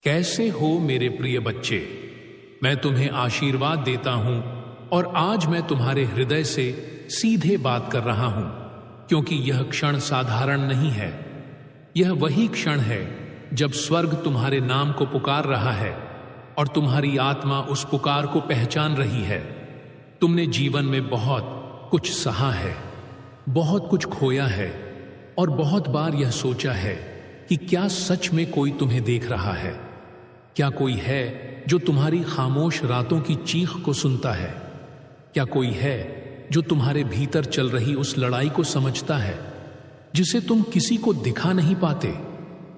कैसे हो मेरे प्रिय बच्चे। मैं तुम्हें आशीर्वाद देता हूं और आज मैं तुम्हारे हृदय से सीधे बात कर रहा हूं, क्योंकि यह क्षण साधारण नहीं है। यह वही क्षण है जब स्वर्ग तुम्हारे नाम को पुकार रहा है और तुम्हारी आत्मा उस पुकार को पहचान रही है। तुमने जीवन में बहुत कुछ सहा है, बहुत कुछ खोया है और बहुत बार यह सोचा है कि क्या सच में कोई तुम्हें देख रहा है। क्या कोई है जो तुम्हारी खामोश रातों की चीख को सुनता है? क्या कोई है जो तुम्हारे भीतर चल रही उस लड़ाई को समझता है जिसे तुम किसी को दिखा नहीं पाते?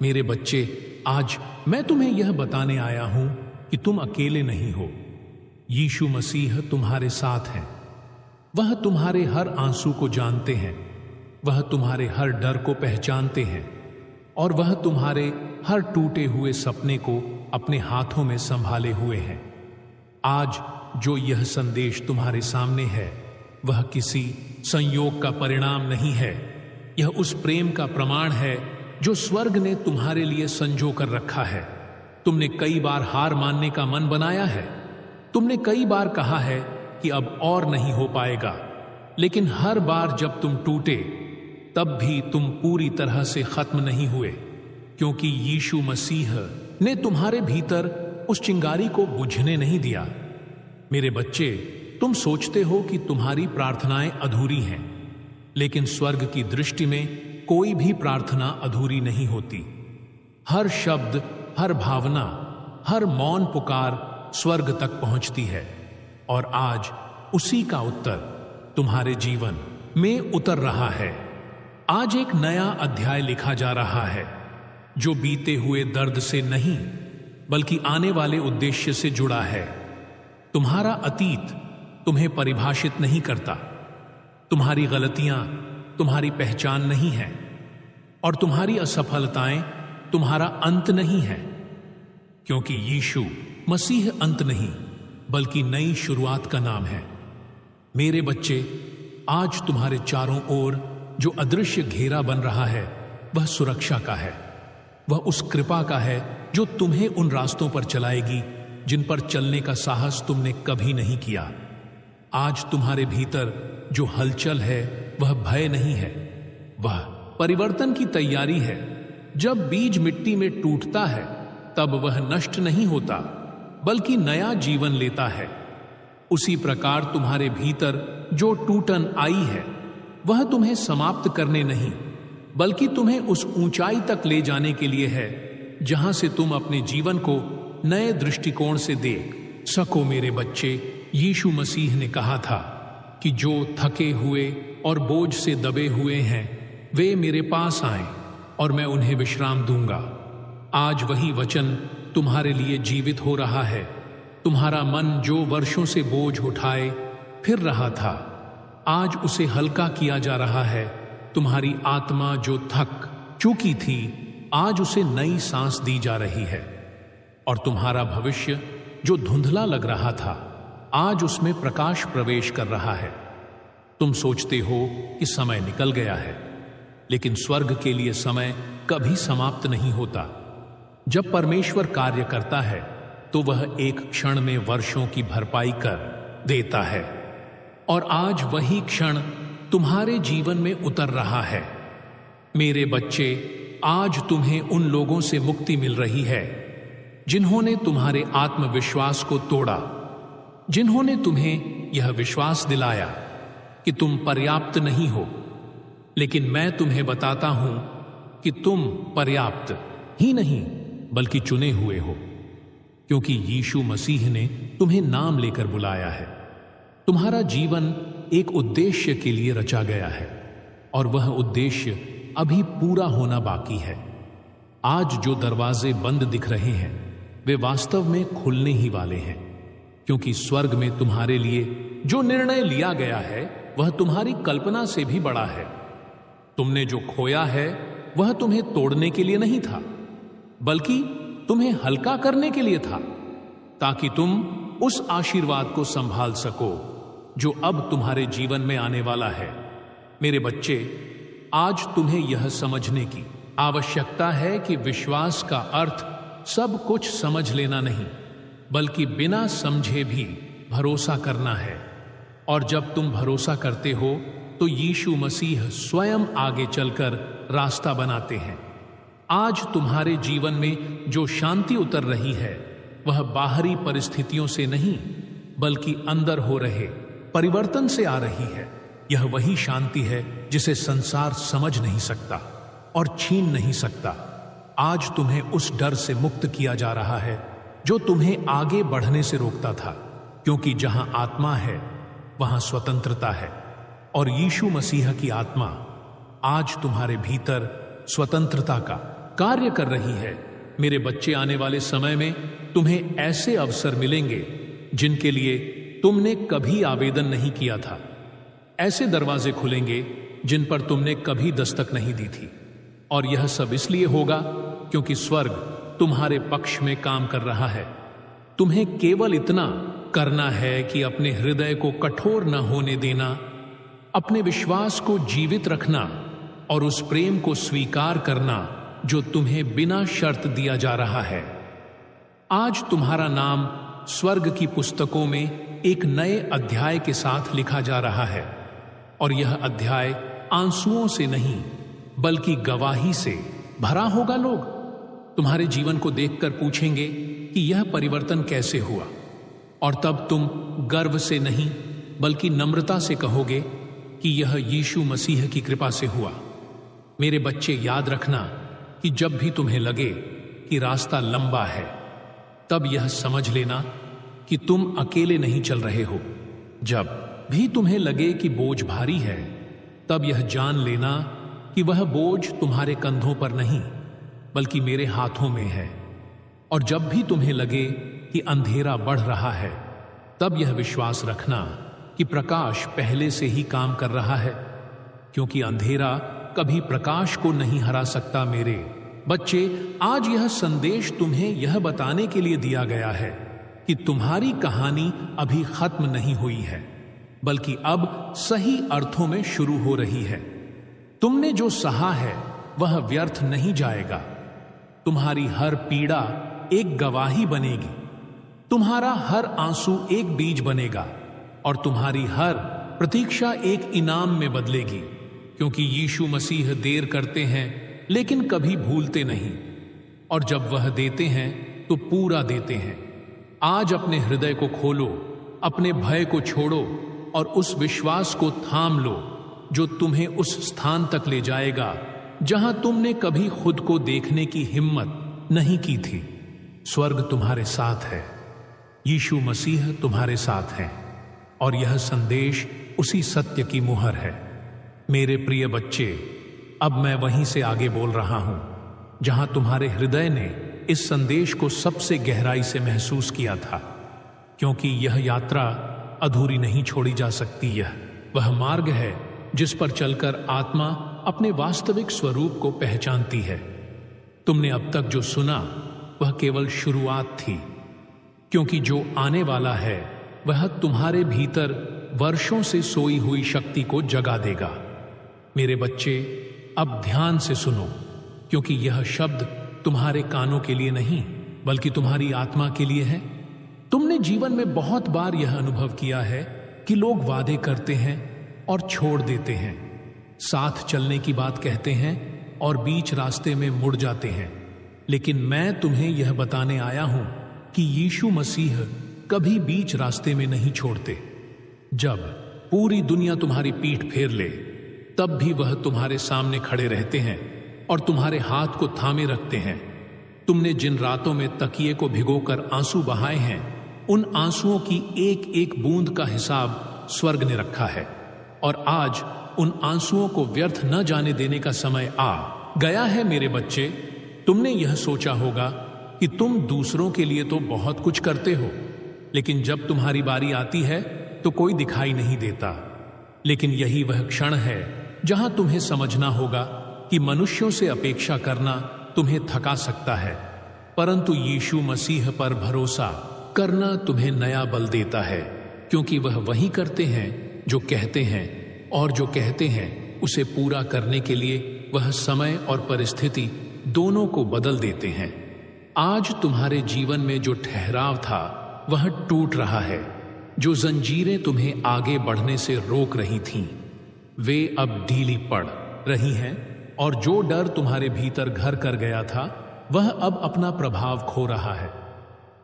मेरे बच्चे, आज मैं तुम्हें यह बताने आया हूं कि तुम अकेले नहीं हो। यीशु मसीह तुम्हारे साथ हैं। वह तुम्हारे हर आंसू को जानते हैं, वह तुम्हारे हर डर को पहचानते हैं और वह तुम्हारे हर टूटे हुए सपने को अपने हाथों में संभाले हुए हैं। आज जो यह संदेश तुम्हारे सामने है वह किसी संयोग का परिणाम नहीं है। यह उस प्रेम का प्रमाण है जो स्वर्ग ने तुम्हारे लिए संजो कर रखा है। तुमने कई बार हार मानने का मन बनाया है, तुमने कई बार कहा है कि अब और नहीं हो पाएगा, लेकिन हर बार जब तुम टूटे तब भी तुम पूरी तरह से खत्म नहीं हुए, क्योंकि यीशु मसीह ने तुम्हारे भीतर उस चिंगारी को बुझने नहीं दिया। मेरे बच्चे, तुम सोचते हो कि तुम्हारी प्रार्थनाएं अधूरी हैं, लेकिन स्वर्ग की दृष्टि में कोई भी प्रार्थना अधूरी नहीं होती। हर शब्द, हर भावना, हर मौन पुकार स्वर्ग तक पहुंचती है और आज उसी का उत्तर तुम्हारे जीवन में उतर रहा है। आज एक नया अध्याय लिखा जा रहा है जो बीते हुए दर्द से नहीं बल्कि आने वाले उद्देश्य से जुड़ा है। तुम्हारा अतीत तुम्हें परिभाषित नहीं करता, तुम्हारी गलतियां तुम्हारी पहचान नहीं है और तुम्हारी असफलताएं तुम्हारा अंत नहीं है, क्योंकि यीशु मसीह अंत नहीं बल्कि नई शुरुआत का नाम है। मेरे बच्चे, आज तुम्हारे चारों ओर जो अदृश्य घेरा बन रहा है वह सुरक्षा का है। वह उस कृपा का है जो तुम्हें उन रास्तों पर चलाएगी जिन पर चलने का साहस तुमने कभी नहीं किया। आज तुम्हारे भीतर जो हलचल है वह भय नहीं है, वह परिवर्तन की तैयारी है। जब बीज मिट्टी में टूटता है तब वह नष्ट नहीं होता बल्कि नया जीवन लेता है। उसी प्रकार तुम्हारे भीतर जो टूटन आई है वह तुम्हें समाप्त करने नहीं बल्कि तुम्हें उस ऊंचाई तक ले जाने के लिए है जहां से तुम अपने जीवन को नए दृष्टिकोण से देख सको। मेरे बच्चे, यीशु मसीह ने कहा था कि जो थके हुए और बोझ से दबे हुए हैं वे मेरे पास आएं और मैं उन्हें विश्राम दूंगा। आज वही वचन तुम्हारे लिए जीवित हो रहा है। तुम्हारा मन जो वर्षों से बोझ उठाए फिर रहा था, आज उसे हल्का किया जा रहा है। तुम्हारी आत्मा जो थक चुकी थी, आज उसे नई सांस दी जा रही है और तुम्हारा भविष्य जो धुंधला लग रहा था, आज उसमें प्रकाश प्रवेश कर रहा है। तुम सोचते हो कि समय निकल गया है, लेकिन स्वर्ग के लिए समय कभी समाप्त नहीं होता। जब परमेश्वर कार्य करता है तो वह एक क्षण में वर्षों की भरपाई कर देता है और आज वही क्षण तुम्हारे जीवन में उतर रहा है। मेरे बच्चे, आज तुम्हें उन लोगों से मुक्ति मिल रही है जिन्होंने तुम्हारे आत्मविश्वास को तोड़ा, जिन्होंने तुम्हें यह विश्वास दिलाया कि तुम पर्याप्त नहीं हो। लेकिन मैं तुम्हें बताता हूं कि तुम पर्याप्त ही नहीं बल्कि चुने हुए हो, क्योंकि यीशु मसीह ने तुम्हें नाम लेकर बुलाया है। तुम्हारा जीवन एक उद्देश्य के लिए रचा गया है और वह उद्देश्य अभी पूरा होना बाकी है। आज जो दरवाजे बंद दिख रहे हैं वे वास्तव में खुलने ही वाले हैं, क्योंकि स्वर्ग में तुम्हारे लिए जो निर्णय लिया गया है वह तुम्हारी कल्पना से भी बड़ा है। तुमने जो खोया है वह तुम्हें तोड़ने के लिए नहीं था बल्कि तुम्हें हल्का करने के लिए था, ताकि तुम उस आशीर्वाद को संभाल सको जो अब तुम्हारे जीवन में आने वाला है। मेरे बच्चे, आज तुम्हें यह समझने की आवश्यकता है कि विश्वास का अर्थ सब कुछ समझ लेना नहीं, बल्कि बिना समझे भी भरोसा करना है। और जब तुम भरोसा करते हो तो यीशु मसीह स्वयं आगे चलकर रास्ता बनाते हैं। आज तुम्हारे जीवन में जो शांति उतर रही है वह बाहरी परिस्थितियों से नहीं, बल्कि अंदर हो रहे परिवर्तन से आ रही है। यह वही शांति है जिसे संसार समझ नहीं सकता और छीन नहीं सकता। आज तुम्हें उस डर से मुक्त किया जा रहा है जो तुम्हें आगे बढ़ने से रोकता था, क्योंकि जहां आत्मा है वहां स्वतंत्रता है, और यीशु मसीह की आत्मा आज तुम्हारे भीतर स्वतंत्रता का कार्य कर रही है। मेरे बच्चे, आने वाले समय में तुम्हें ऐसे अवसर मिलेंगे जिनके लिए तुमने कभी आवेदन नहीं किया था। ऐसे दरवाजे खुलेंगे जिन पर तुमने कभी दस्तक नहीं दी थी, और यह सब इसलिए होगा क्योंकि स्वर्ग तुम्हारे पक्ष में काम कर रहा है। तुम्हें केवल इतना करना है कि अपने हृदय को कठोर न होने देना, अपने विश्वास को जीवित रखना और उस प्रेम को स्वीकार करना जो तुम्हें बिना शर्त दिया जा रहा है। आज तुम्हारा नाम स्वर्ग की पुस्तकों में एक नए अध्याय के साथ लिखा जा रहा है, और यह अध्याय आंसुओं से नहीं बल्कि गवाही से भरा होगा। लोग तुम्हारे जीवन को देखकर पूछेंगे कि यह परिवर्तन कैसे हुआ, और तब तुम गर्व से नहीं बल्कि नम्रता से कहोगे कि यह यीशु मसीह की कृपा से हुआ। मेरे बच्चे, याद रखना कि जब भी तुम्हें लगे कि रास्ता लंबा है, तब यह समझ लेना कि तुम अकेले नहीं चल रहे हो। जब भी तुम्हें लगे कि बोझ भारी है, तब यह जान लेना कि वह बोझ तुम्हारे कंधों पर नहीं बल्कि मेरे हाथों में है। और जब भी तुम्हें लगे कि अंधेरा बढ़ रहा है, तब यह विश्वास रखना कि प्रकाश पहले से ही काम कर रहा है, क्योंकि अंधेरा कभी प्रकाश को नहीं हरा सकता। मेरे बच्चे, आज यह संदेश तुम्हें यह बताने के लिए दिया गया है कि तुम्हारी कहानी अभी खत्म नहीं हुई है, बल्कि अब सही अर्थों में शुरू हो रही है। तुमने जो सहा है वह व्यर्थ नहीं जाएगा। तुम्हारी हर पीड़ा एक गवाही बनेगी, तुम्हारा हर आंसू एक बीज बनेगा, और तुम्हारी हर प्रतीक्षा एक इनाम में बदलेगी, क्योंकि यीशु मसीह देर करते हैं लेकिन कभी भूलते नहीं, और जब वह देते हैं तो पूरा देते हैं। आज अपने हृदय को खोलो, अपने भय को छोड़ो और उस विश्वास को थाम लो जो तुम्हें उस स्थान तक ले जाएगा जहां तुमने कभी खुद को देखने की हिम्मत नहीं की थी। स्वर्ग तुम्हारे साथ है, यीशु मसीह तुम्हारे साथ है, और यह संदेश उसी सत्य की मुहर है। मेरे प्रिय बच्चे, अब मैं वहीं से आगे बोल रहा हूं जहां तुम्हारे हृदय ने इस संदेश को सबसे गहराई से महसूस किया था, क्योंकि यह यात्रा अधूरी नहीं छोड़ी जा सकती। यह वह मार्ग है जिस पर चलकर आत्मा अपने वास्तविक स्वरूप को पहचानती है। तुमने अब तक जो सुना वह केवल शुरुआत थी, क्योंकि जो आने वाला है वह तुम्हारे भीतर वर्षों से सोई हुई शक्ति को जगा देगा। मेरे बच्चे, अब ध्यान से सुनो, क्योंकि यह शब्द तुम्हारे कानों के लिए नहीं बल्कि तुम्हारी आत्मा के लिए है। तुमने जीवन में बहुत बार यह अनुभव किया है कि लोग वादे करते हैं और छोड़ देते हैं, साथ चलने की बात कहते हैं और बीच रास्ते में मुड़ जाते हैं। लेकिन मैं तुम्हें यह बताने आया हूं कि यीशु मसीह कभी बीच रास्ते में नहीं छोड़ते। जब पूरी दुनिया तुम्हारी पीठ फेर ले, तब भी वह तुम्हारे सामने खड़े रहते हैं और तुम्हारे हाथ को थामे रखते हैं। तुमने जिन रातों में तकिए को भिगोकर आंसू बहाए हैं, उन आंसुओं की एक एक बूंद का हिसाब स्वर्ग ने रखा है, और आज उन आंसुओं को व्यर्थ न जाने देने का समय आ गया है। मेरे बच्चे, तुमने यह सोचा होगा कि तुम दूसरों के लिए तो बहुत कुछ करते हो, लेकिन जब तुम्हारी बारी आती है तो कोई दिखाई नहीं देता। लेकिन यही वह क्षण है जहां तुम्हें समझना होगा कि मनुष्यों से अपेक्षा करना तुम्हें थका सकता है, परंतु यीशु मसीह पर भरोसा करना तुम्हें नया बल देता है, क्योंकि वह वही करते हैं जो कहते हैं, और जो कहते हैं उसे पूरा करने के लिए वह समय और परिस्थिति दोनों को बदल देते हैं। आज तुम्हारे जीवन में जो ठहराव था वह टूट रहा है। जो जंजीरें तुम्हें आगे बढ़ने से रोक रही थीं, वे अब ढीली पड़ रही हैं, और जो डर तुम्हारे भीतर घर कर गया था वह अब अपना प्रभाव खो रहा है।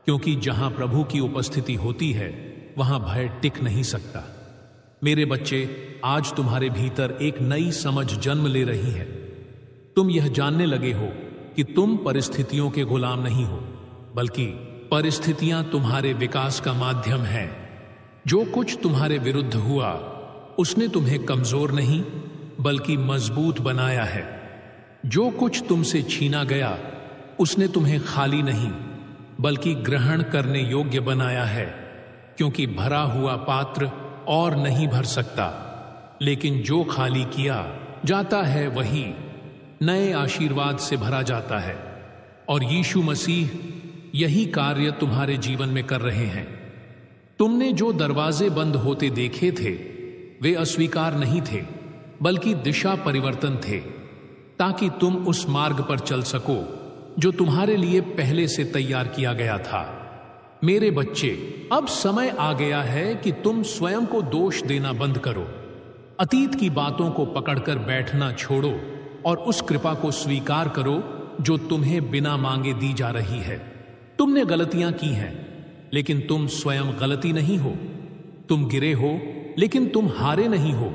क्योंकि जहां प्रभु की उपस्थिति होती है वहां भय टिक नहीं सकता। मेरे बच्चे, आज तुम्हारे भीतर एक नई समझ जन्म ले रही है। तुम यह जानने लगे हो कि तुम परिस्थितियों के गुलाम नहीं हो, बल्कि परिस्थितियां तुम्हारे विकास का माध्यम है। जो कुछ तुम्हारे विरुद्ध हुआ उसने तुम्हें कमजोर नहीं बल्कि मजबूत बनाया है। जो कुछ तुमसे छीना गया उसने तुम्हें खाली नहीं बल्कि ग्रहण करने योग्य बनाया है। क्योंकि भरा हुआ पात्र और नहीं भर सकता, लेकिन जो खाली किया जाता है वही नए आशीर्वाद से भरा जाता है। और यीशु मसीह यही कार्य तुम्हारे जीवन में कर रहे हैं। तुमने जो दरवाजे बंद होते देखे थे वे अस्वीकार नहीं थे बल्कि दिशा परिवर्तन थे, ताकि तुम उस मार्ग पर चल सको जो तुम्हारे लिए पहले से तैयार किया गया था। मेरे बच्चे, अब समय आ गया है कि तुम स्वयं को दोष देना बंद करो। अतीत की बातों को पकड़कर बैठना छोड़ो और उस कृपा को स्वीकार करो जो तुम्हें बिना मांगे दी जा रही है। तुमने गलतियां की हैं, लेकिन तुम स्वयं गलती नहीं हो। तुम गिरे हो, लेकिन तुम हारे नहीं हो,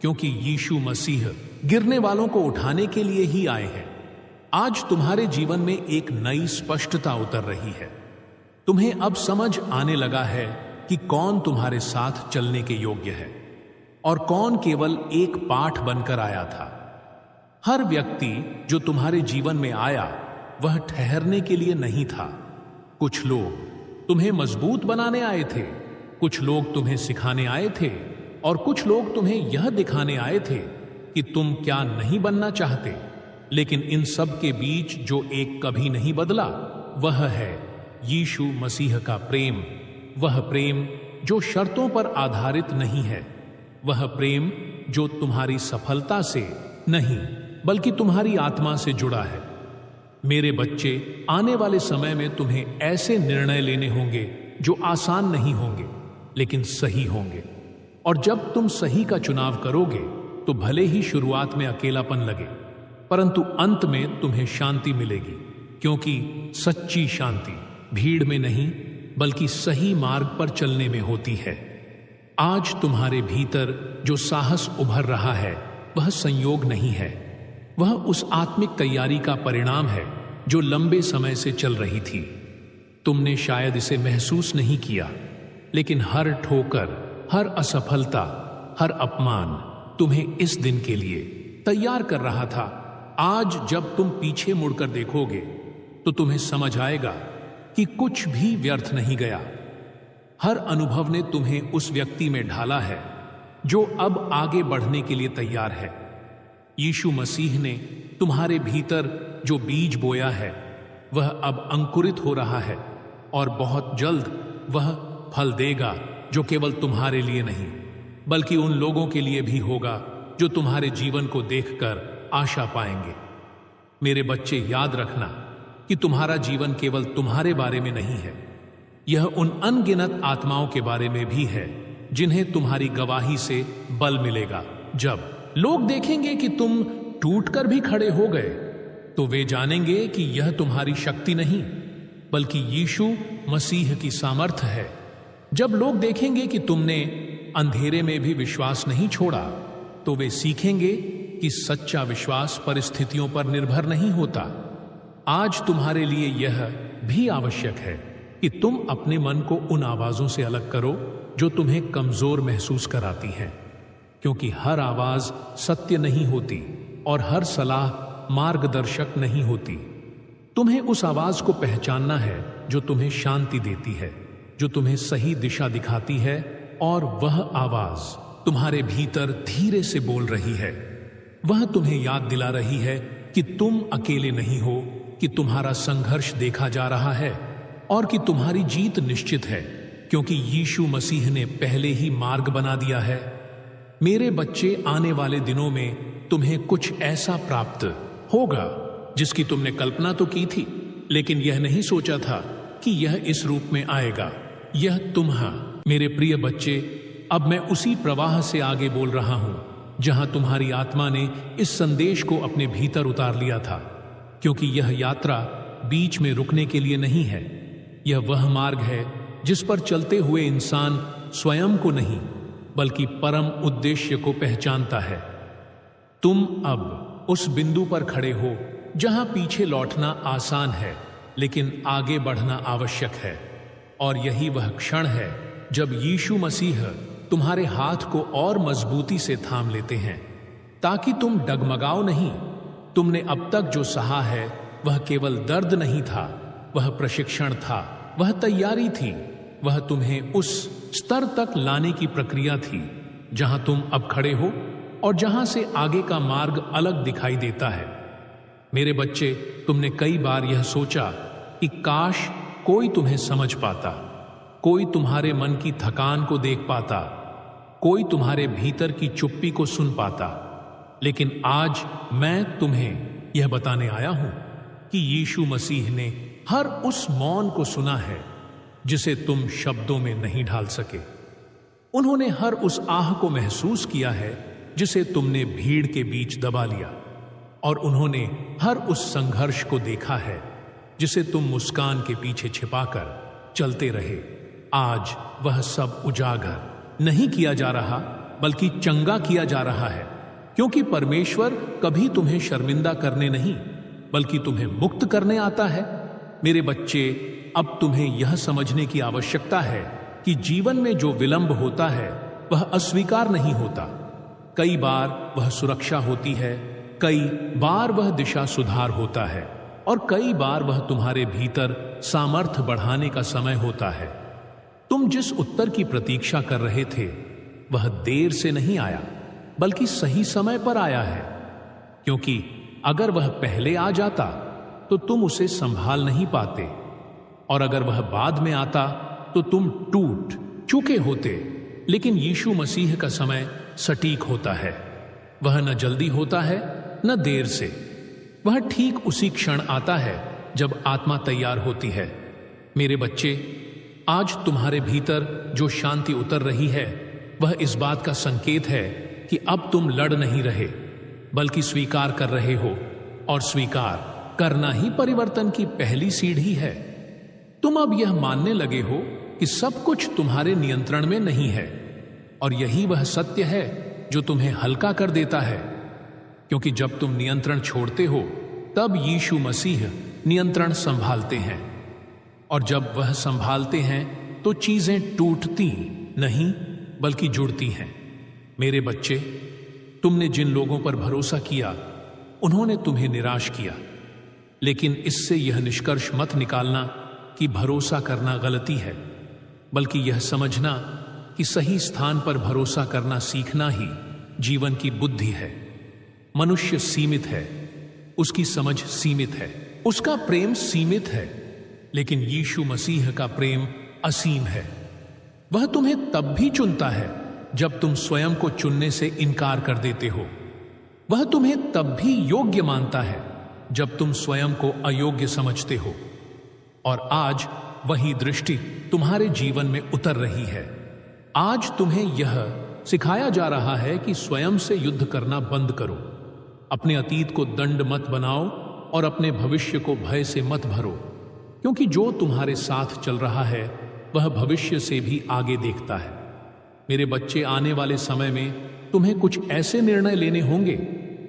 क्योंकि यीशु मसीह गिरने वालों को उठाने के लिए ही आए हैं। आज तुम्हारे जीवन में एक नई स्पष्टता उतर रही है। तुम्हें अब समझ आने लगा है कि कौन तुम्हारे साथ चलने के योग्य है और कौन केवल एक पाठ बनकर आया था। हर व्यक्ति जो तुम्हारे जीवन में आया वह ठहरने के लिए नहीं था। कुछ लोग तुम्हें मजबूत बनाने आए थे, कुछ लोग तुम्हें सिखाने आए थे, और कुछ लोग तुम्हें यह दिखाने आए थे कि तुम क्या नहीं बनना चाहते। लेकिन इन सब के बीच जो एक कभी नहीं बदला वह है यीशु मसीह का प्रेम। वह प्रेम जो शर्तों पर आधारित नहीं है, वह प्रेम जो तुम्हारी सफलता से नहीं बल्कि तुम्हारी आत्मा से जुड़ा है। मेरे बच्चे, आने वाले समय में तुम्हें ऐसे निर्णय लेने होंगे जो आसान नहीं होंगे लेकिन सही होंगे। और जब तुम सही का चुनाव करोगे तो भले ही शुरुआत में अकेलापन लगे, परंतु अंत में तुम्हें शांति मिलेगी। क्योंकि सच्ची शांति भीड़ में नहीं बल्कि सही मार्ग पर चलने में होती है। आज तुम्हारे भीतर जो साहस उभर रहा है वह संयोग नहीं है, वह उस आत्मिक तैयारी का परिणाम है जो लंबे समय से चल रही थी। तुमने शायद इसे महसूस नहीं किया, लेकिन हर ठोकर, हर असफलता, हर अपमान तुम्हें इस दिन के लिए तैयार कर रहा था। आज जब तुम पीछे मुड़कर देखोगे तो तुम्हें समझ आएगा कि कुछ भी व्यर्थ नहीं गया। हर अनुभव ने तुम्हें उस व्यक्ति में ढाला है जो अब आगे बढ़ने के लिए तैयार है। यीशु मसीह ने तुम्हारे भीतर जो बीज बोया है वह अब अंकुरित हो रहा है, और बहुत जल्द वह फल देगा जो केवल तुम्हारे लिए नहीं बल्कि उन लोगों के लिए भी होगा जो तुम्हारे जीवन को देखकर आशा पाएंगे। मेरे बच्चे, याद रखना कि तुम्हारा जीवन केवल तुम्हारे बारे में नहीं है, यह उन अनगिनत आत्माओं के बारे में भी है जिन्हें तुम्हारी गवाही से बल मिलेगा। जब लोग देखेंगे कि तुम टूटकर भी खड़े हो गए तो वे जानेंगे कि यह तुम्हारी शक्ति नहीं बल्कि यीशु मसीह की सामर्थ है। जब लोग देखेंगे कि तुमने अंधेरे में भी विश्वास नहीं छोड़ा तो वे सीखेंगे कि सच्चा विश्वास परिस्थितियों पर निर्भर नहीं होता। आज तुम्हारे लिए यह भी आवश्यक है कि तुम अपने मन को उन आवाजों से अलग करो जो तुम्हें कमजोर महसूस कराती हैं, क्योंकि हर आवाज सत्य नहीं होती और हर सलाह मार्गदर्शक नहीं होती। तुम्हें उस आवाज को पहचानना है जो तुम्हें शांति देती है, जो तुम्हें सही दिशा दिखाती है, और वह आवाज तुम्हारे भीतर धीरे से बोल रही है। वह तुम्हें याद दिला रही है कि तुम अकेले नहीं हो, कि तुम्हारा संघर्ष देखा जा रहा है और कि तुम्हारी जीत निश्चित है, क्योंकि यीशु मसीह ने पहले ही मार्ग बना दिया है। मेरे बच्चे, आने वाले दिनों में तुम्हें कुछ ऐसा प्राप्त होगा जिसकी तुमने कल्पना तो की थी, लेकिन यह नहीं सोचा था कि यह इस रूप में आएगा। यह मेरे प्रिय बच्चे, अब मैं उसी प्रवाह से आगे बोल रहा हूं जहां तुम्हारी आत्मा ने इस संदेश को अपने भीतर उतार लिया था, क्योंकि यह यात्रा बीच में रुकने के लिए नहीं है। यह वह मार्ग है जिस पर चलते हुए इंसान स्वयं को नहीं बल्कि परम उद्देश्य को पहचानता है। तुम अब उस बिंदु पर खड़े हो जहां पीछे लौटना आसान है लेकिन आगे बढ़ना आवश्यक है। और यही वह क्षण है जब यीशु मसीह तुम्हारे हाथ को और मजबूती से थाम लेते हैं ताकि तुम डगमगाओ नहीं। तुमने अब तक जो सहा है वह केवल दर्द नहीं था, वह प्रशिक्षण था, वह तैयारी थी, वह तुम्हें उस स्तर तक लाने की प्रक्रिया थी जहां तुम अब खड़े हो और जहां से आगे का मार्ग अलग दिखाई देता है। मेरे बच्चे, तुमने कई बार यह सोचा कि काश कोई तुम्हें समझ पाता, कोई तुम्हारे मन की थकान को देख पाता, कोई तुम्हारे भीतर की चुप्पी को सुन पाता। लेकिन आज मैं तुम्हें यह बताने आया हूं कि यीशु मसीह ने हर उस मौन को सुना है जिसे तुम शब्दों में नहीं ढाल सके। उन्होंने हर उस आह को महसूस किया है जिसे तुमने भीड़ के बीच दबा लिया, और उन्होंने हर उस संघर्ष को देखा है जिसे तुम मुस्कान के पीछे छिपाकर चलते रहे। आज वह सब उजागर नहीं किया जा रहा बल्कि चंगा किया जा रहा है, क्योंकि परमेश्वर कभी तुम्हें शर्मिंदा करने नहीं बल्कि तुम्हें मुक्त करने आता है। मेरे बच्चे, अब तुम्हें यह समझने की आवश्यकता है कि जीवन में जो विलंब होता है वह अस्वीकार नहीं होता। कई बार वह सुरक्षा होती है, कई बार वह दिशा सुधार होता है, और कई बार वह तुम्हारे भीतर सामर्थ्य बढ़ाने का समय होता है। तुम जिस उत्तर की प्रतीक्षा कर रहे थे वह देर से नहीं आया बल्कि सही समय पर आया है, क्योंकि अगर वह पहले आ जाता तो तुम उसे संभाल नहीं पाते, और अगर वह बाद में आता तो तुम टूट चुके होते। लेकिन यीशु मसीह का समय सटीक होता है, वह न जल्दी होता है न देर से। वह ठीक उसी क्षण आता है जब आत्मा तैयार होती है। मेरे बच्चे, आज तुम्हारे भीतर जो शांति उतर रही है वह इस बात का संकेत है कि अब तुम लड़ नहीं रहे बल्कि स्वीकार कर रहे हो, और स्वीकार करना ही परिवर्तन की पहली सीढ़ी है। तुम अब यह मानने लगे हो कि सब कुछ तुम्हारे नियंत्रण में नहीं है, और यही वह सत्य है जो तुम्हें हल्का कर देता है, क्योंकि जब तुम नियंत्रण छोड़ते हो तब यीशु मसीह नियंत्रण संभालते हैं, और जब वह संभालते हैं तो चीजें टूटती नहीं बल्कि जुड़ती हैं। मेरे बच्चे, तुमने जिन लोगों पर भरोसा किया उन्होंने तुम्हें निराश किया, लेकिन इससे यह निष्कर्ष मत निकालना कि भरोसा करना गलती है, बल्कि यह समझना कि सही स्थान पर भरोसा करना सीखना ही जीवन की बुद्धि है। मनुष्य सीमित है, उसकी समझ सीमित है, उसका प्रेम सीमित है, लेकिन यीशु मसीह का प्रेम असीम है। वह तुम्हें तब भी चुनता है जब तुम स्वयं को चुनने से इनकार कर देते हो। वह तुम्हें तब भी योग्य मानता है जब तुम स्वयं को अयोग्य समझते हो। और आज वही दृष्टि तुम्हारे जीवन में उतर रही है। आज तुम्हें यह सिखाया जा रहा है कि स्वयं से युद्ध करना बंद करो, अपने अतीत को दंड मत बनाओ और अपने भविष्य को भय से मत भरो, क्योंकि जो तुम्हारे साथ चल रहा है वह भविष्य से भी आगे देखता है। मेरे बच्चे, आने वाले समय में तुम्हें कुछ ऐसे निर्णय लेने होंगे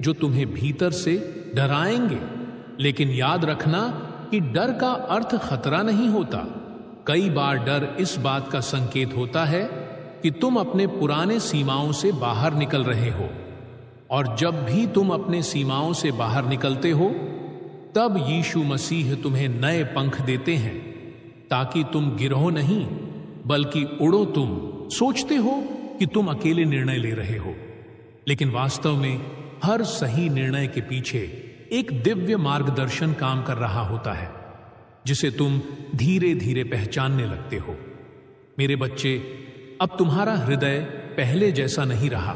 जो तुम्हें भीतर से डराएंगे, लेकिन याद रखना कि डर का अर्थ खतरा नहीं होता। कई बार डर इस बात का संकेत होता है कि तुम अपने पुराने सीमाओं से बाहर निकल रहे हो, और जब भी तुम अपने सीमाओं से बाहर निकलते हो तब यीशु मसीह तुम्हें नए पंख देते हैं ताकि तुम गिरो नहीं बल्कि उड़ो। तुम सोचते हो कि तुम अकेले निर्णय ले रहे हो, लेकिन वास्तव में हर सही निर्णय के पीछे एक दिव्य मार्गदर्शन काम कर रहा होता है, जिसे तुम धीरे धीरे पहचानने लगते हो। मेरे बच्चे, अब तुम्हारा हृदय पहले जैसा नहीं रहा।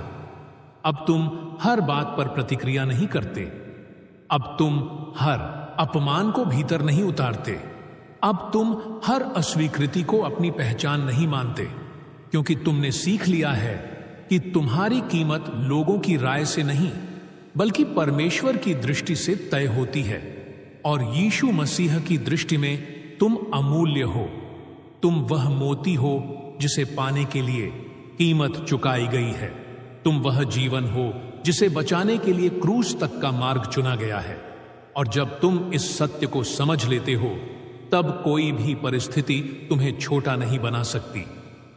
अब तुम हर बात पर प्रतिक्रिया नहीं करते। अब तुम हर अपमान को भीतर नहीं उतारते। अब तुम हर अस्वीकृति को अपनी पहचान नहीं मानते, क्योंकि तुमने सीख लिया है कि तुम्हारी कीमत लोगों की राय से नहीं बल्कि परमेश्वर की दृष्टि से तय होती है। और यीशु मसीह की दृष्टि में तुम अमूल्य हो। तुम वह मोती हो जिसे पाने के लिए कीमत चुकाई गई है। तुम वह जीवन हो जिसे बचाने के लिए क्रूस तक का मार्ग चुना गया है। और जब तुम इस सत्य को समझ लेते हो, तब कोई भी परिस्थिति तुम्हें छोटा नहीं बना सकती।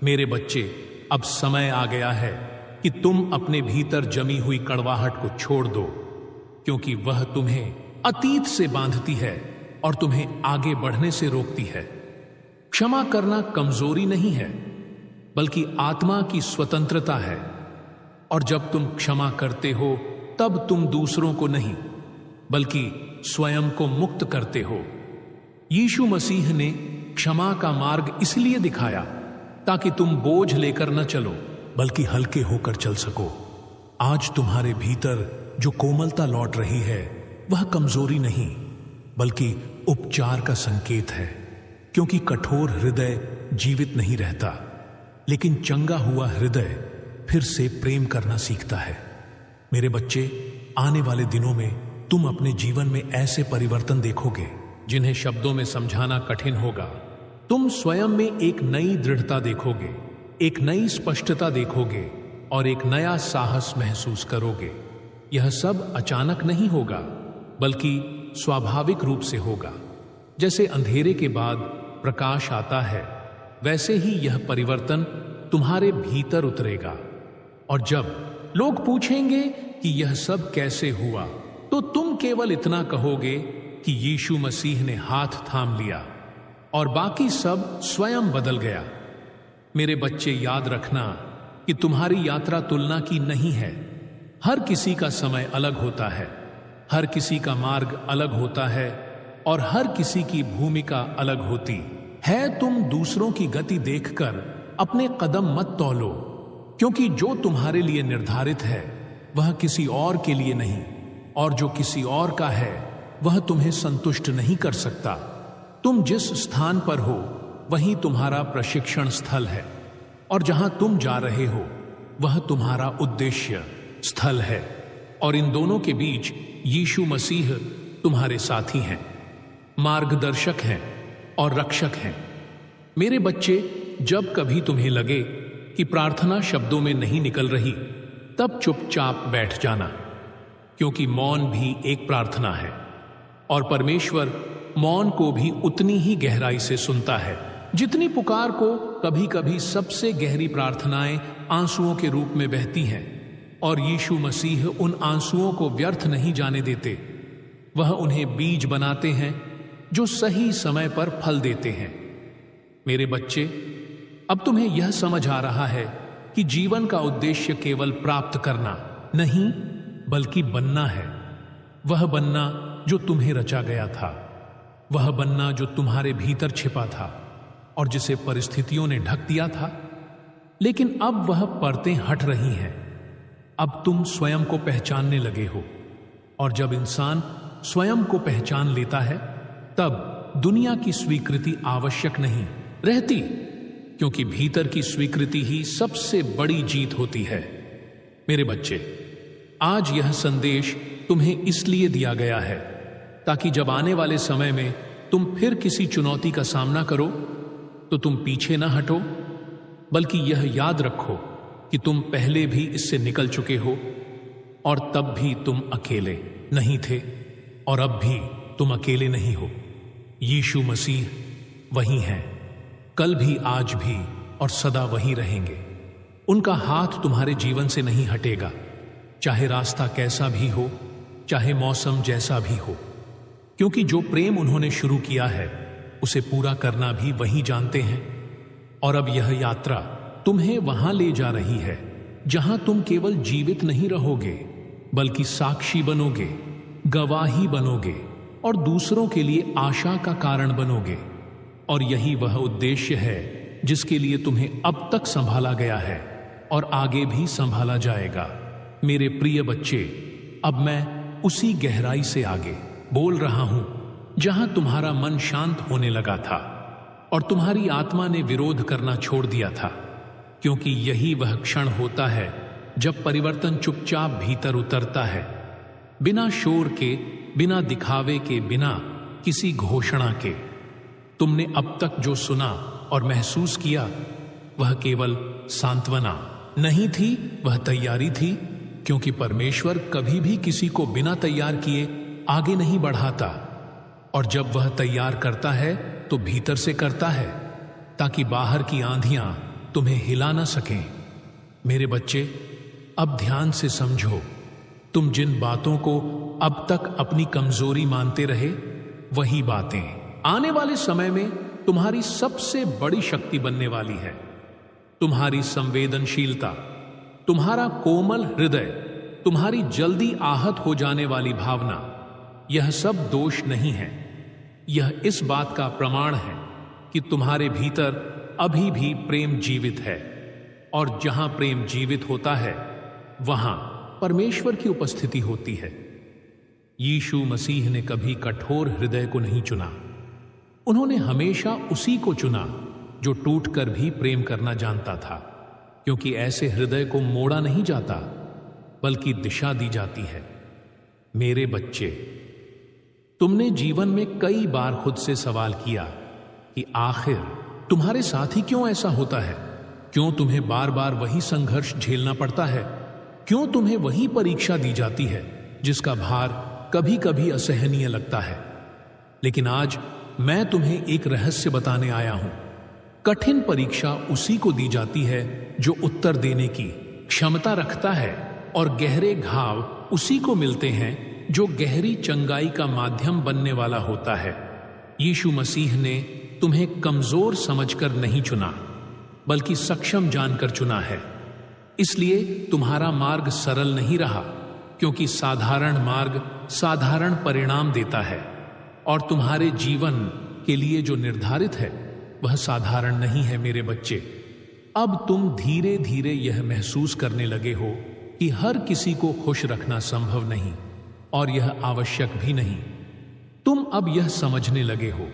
मेरे बच्चे, अब समय आ गया है कि तुम अपने भीतर जमी हुई कड़वाहट को छोड़ दो, क्योंकि वह तुम्हें अतीत से बांधती है और तुम्हें आगे बढ़ने से रोकती है। क्षमा करना कमजोरी नहीं है, बल्कि आत्मा की स्वतंत्रता है। और जब तुम क्षमा करते हो, तब तुम दूसरों को नहीं बल्कि स्वयं को मुक्त करते हो। यीशु मसीह ने क्षमा का मार्ग इसलिए दिखाया ताकि तुम बोझ लेकर न चलो, बल्कि हल्के होकर चल सको। आज तुम्हारे भीतर जो कोमलता लौट रही है, वह कमजोरी नहीं बल्कि उपचार का संकेत है, क्योंकि कठोर हृदय जीवित नहीं रहता, लेकिन चंगा हुआ हृदय फिर से प्रेम करना सीखता है। मेरे बच्चे, आने वाले दिनों में तुम अपने जीवन में ऐसे परिवर्तन देखोगे जिन्हें शब्दों में समझाना कठिन होगा। तुम स्वयं में एक नई दृढ़ता देखोगे, एक नई स्पष्टता देखोगे और एक नया साहस महसूस करोगे। यह सब अचानक नहीं होगा, बल्कि स्वाभाविक रूप से होगा। जैसे अंधेरे के बाद प्रकाश आता है, वैसे ही यह परिवर्तन तुम्हारे भीतर उतरेगा। और जब लोग पूछेंगे कि यह सब कैसे हुआ, तो तुम केवल इतना कहोगे कि यीशु मसीह ने हाथ थाम लिया और बाकी सब स्वयं बदल गया। मेरे बच्चे, याद रखना कि तुम्हारी यात्रा तुलना की नहीं है। हर किसी का समय अलग होता है, हर किसी का मार्ग अलग होता है और हर किसी की भूमिका अलग होती है। तुम दूसरों की गति देखकर अपने कदम मत तौलो, क्योंकि जो तुम्हारे लिए निर्धारित है वह किसी और के लिए नहीं, और जो किसी और का है वह तुम्हें संतुष्ट नहीं कर सकता। तुम जिस स्थान पर हो वहीं तुम्हारा प्रशिक्षण स्थल है, और जहां तुम जा रहे हो वह तुम्हारा उद्देश्य स्थल है। और इन दोनों के बीच यीशु मसीह तुम्हारे साथी हैं, मार्गदर्शक हैं और रक्षक हैं। मेरे बच्चे, जब कभी तुम्हें लगे कि प्रार्थना शब्दों में नहीं निकल रही, तब चुपचाप बैठ जाना, क्योंकि मौन भी एक प्रार्थना है और परमेश्वर मौन को भी उतनी ही गहराई से सुनता है जितनी पुकार को। कभी कभी सबसे गहरी प्रार्थनाएं आंसुओं के रूप में बहती हैं, और यीशु मसीह उन आंसुओं को व्यर्थ नहीं जाने देते। वह उन्हें बीज बनाते हैं जो सही समय पर फल देते हैं। मेरे बच्चे, अब तुम्हें यह समझ आ रहा है कि जीवन का उद्देश्य केवल प्राप्त करना नहीं बल्कि बनना है। वह बनना जो तुम्हें रचा गया था, वह बनना जो तुम्हारे भीतर छिपा था और जिसे परिस्थितियों ने ढक दिया था। लेकिन अब वह परतें हट रही हैं। अब तुम स्वयं को पहचानने लगे हो, और जब इंसान स्वयं को पहचान लेता है, तब दुनिया की स्वीकृति आवश्यक नहीं रहती, क्योंकि भीतर की स्वीकृति ही सबसे बड़ी जीत होती है। मेरे बच्चे, आज यह संदेश तुम्हें इसलिए दिया गया है ताकि जब आने वाले समय में तुम फिर किसी चुनौती का सामना करो, तो तुम पीछे न हटो, बल्कि यह याद रखो कि तुम पहले भी इससे निकल चुके हो, और तब भी तुम अकेले नहीं थे, और अब भी तुम अकेले नहीं हो। यीशु मसीह वही हैं, कल भी, आज भी और सदा वही रहेंगे। उनका हाथ तुम्हारे जीवन से नहीं हटेगा, चाहे रास्ता कैसा भी हो, चाहे मौसम जैसा भी हो, क्योंकि जो प्रेम उन्होंने शुरू किया है उसे पूरा करना भी वही जानते हैं। और अब यह यात्रा तुम्हें वहां ले जा रही है जहां तुम केवल जीवित नहीं रहोगे, बल्कि साक्षी बनोगे, गवाही बनोगे और दूसरों के लिए आशा का कारण बनोगे। और यही वह उद्देश्य है जिसके लिए तुम्हें अब तक संभाला गया है और आगे भी संभाला जाएगा। मेरे प्रिय बच्चे, अब मैं उसी गहराई से आगे बोल रहा हूं जहां तुम्हारा मन शांत होने लगा था और तुम्हारी आत्मा ने विरोध करना छोड़ दिया था, क्योंकि यही वह क्षण होता है जब परिवर्तन चुपचाप भीतर उतरता है, बिना शोर के, बिना दिखावे के, बिना किसी घोषणा के। तुमने अब तक जो सुना और महसूस किया वह केवल सांत्वना नहीं थी, वह तैयारी थी, क्योंकि परमेश्वर कभी भी किसी को बिना तैयार किए आगे नहीं बढ़ाता। और जब वह तैयार करता है तो भीतर से करता है, ताकि बाहर की आंधियां तुम्हें हिला ना सकें। मेरे बच्चे, अब ध्यान से समझो, तुम जिन बातों को अब तक अपनी कमजोरी मानते रहे, वही बातें आने वाले समय में तुम्हारी सबसे बड़ी शक्ति बनने वाली है। तुम्हारी संवेदनशीलता, तुम्हारा कोमल हृदय, तुम्हारी जल्दी आहत हो जाने वाली भावना, यह सब दोष नहीं है। यह इस बात का प्रमाण है कि तुम्हारे भीतर अभी भी प्रेम जीवित है, और जहां प्रेम जीवित होता है वहां परमेश्वर की उपस्थिति होती है। यीशु मसीह ने कभी कठोर हृदय को नहीं चुना, उन्होंने हमेशा उसी को चुना जो टूटकर भी प्रेम करना जानता था, क्योंकि ऐसे हृदय को मोड़ा नहीं जाता बल्कि दिशा दी जाती है। मेरे बच्चे, तुमने जीवन में कई बार खुद से सवाल किया कि आखिर तुम्हारे साथ ही क्यों ऐसा होता है? क्यों तुम्हें बार बार वही संघर्ष झेलना पड़ता है? क्यों तुम्हें वही परीक्षा दी जाती है जिसका भार कभी कभी असहनीय लगता है? लेकिन आज मैं तुम्हें एक रहस्य बताने आया हूं। कठिन परीक्षा उसी को दी जाती है जो उत्तर देने की क्षमता रखता है, और गहरे घाव उसी को मिलते हैं जो गहरी चंगाई का माध्यम बनने वाला होता है। यीशु मसीह ने तुम्हें कमजोर समझकर नहीं चुना, बल्कि सक्षम जानकर चुना है। इसलिए तुम्हारा मार्ग सरल नहीं रहा, क्योंकि साधारण मार्ग साधारण परिणाम देता है, और तुम्हारे जीवन के लिए जो निर्धारित है वह साधारण नहीं है। मेरे बच्चे, अब तुम धीरे धीरे यह महसूस करने लगे हो कि हर किसी को खुश रखना संभव नहीं, और यह आवश्यक भी नहीं। तुम अब यह समझने लगे हो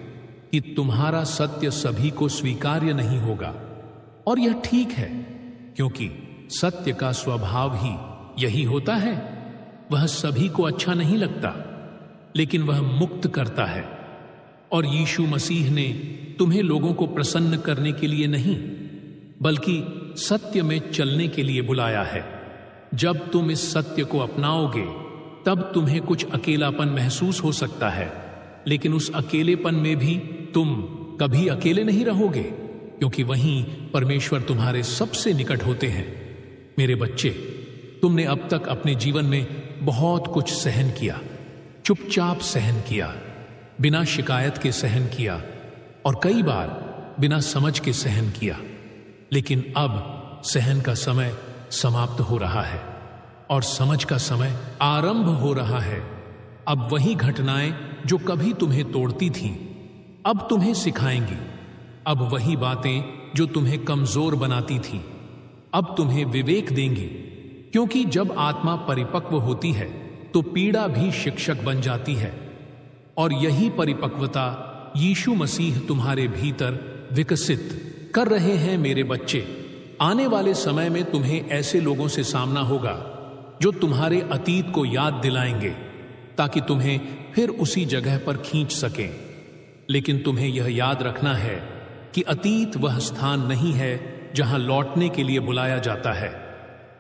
कि तुम्हारा सत्य सभी को स्वीकार्य नहीं होगा, और यह ठीक है, क्योंकि सत्य का स्वभाव ही यही होता है। वह सभी को अच्छा नहीं लगता, लेकिन वह मुक्त करता है। और यीशु मसीह ने तुम्हें लोगों को प्रसन्न करने के लिए नहीं, बल्कि सत्य में चलने के लिए बुलाया है। जब तुम इस सत्य को अपनाओगे, तब तुम्हें कुछ अकेलापन महसूस हो सकता है, लेकिन उस अकेलेपन में भी तुम कभी अकेले नहीं रहोगे, क्योंकि वहीं परमेश्वर तुम्हारे सबसे निकट होते हैं। मेरे बच्चे, तुमने अब तक अपने जीवन में बहुत कुछ सहन किया, चुपचाप सहन किया, बिना शिकायत के सहन किया, और कई बार बिना समझ के सहन किया। लेकिन अब सहन का समय समाप्त हो रहा है और समझ का समय आरंभ हो रहा है। अब वही घटनाएं जो कभी तुम्हें तोड़ती थीं, अब तुम्हें सिखाएंगी। अब वही बातें जो तुम्हें कमजोर बनाती थीं, अब तुम्हें विवेक देंगी, क्योंकि जब आत्मा परिपक्व होती है तो पीड़ा भी शिक्षक बन जाती है। और यही परिपक्वता यीशु मसीह तुम्हारे भीतर विकसित कर रहे हैं। मेरे बच्चे, आने वाले समय में तुम्हें ऐसे लोगों से सामना होगा जो तुम्हारे अतीत को याद दिलाएंगे, ताकि तुम्हें फिर उसी जगह पर खींच सकें। लेकिन तुम्हें यह याद रखना है कि अतीत वह स्थान नहीं है जहां लौटने के लिए बुलाया जाता है।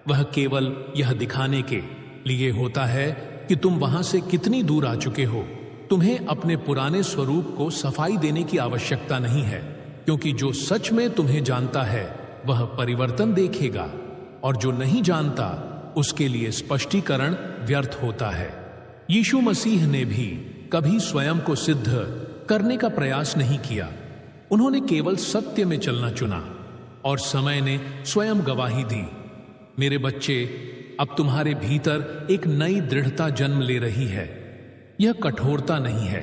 वह केवल यह दिखाने के लिए होता है कि तुम वहां से कितनी दूर आ चुके हो। तुम्हें अपने पुराने स्वरूप को सफाई देने की आवश्यकता नहीं है, क्योंकि जो सच में तुम्हें जानता है वह परिवर्तन देखेगा, और जो नहीं जानता उसके लिए स्पष्टीकरण व्यर्थ होता है। यीशु मसीह ने भी कभी स्वयं को सिद्ध करने का प्रयास नहीं किया। उन्होंने केवल सत्य में चलना चुना, और समय ने स्वयं गवाही दी। मेरे बच्चे, अब तुम्हारे भीतर एक नई दृढ़ता जन्म ले रही है। यह कठोरता नहीं है,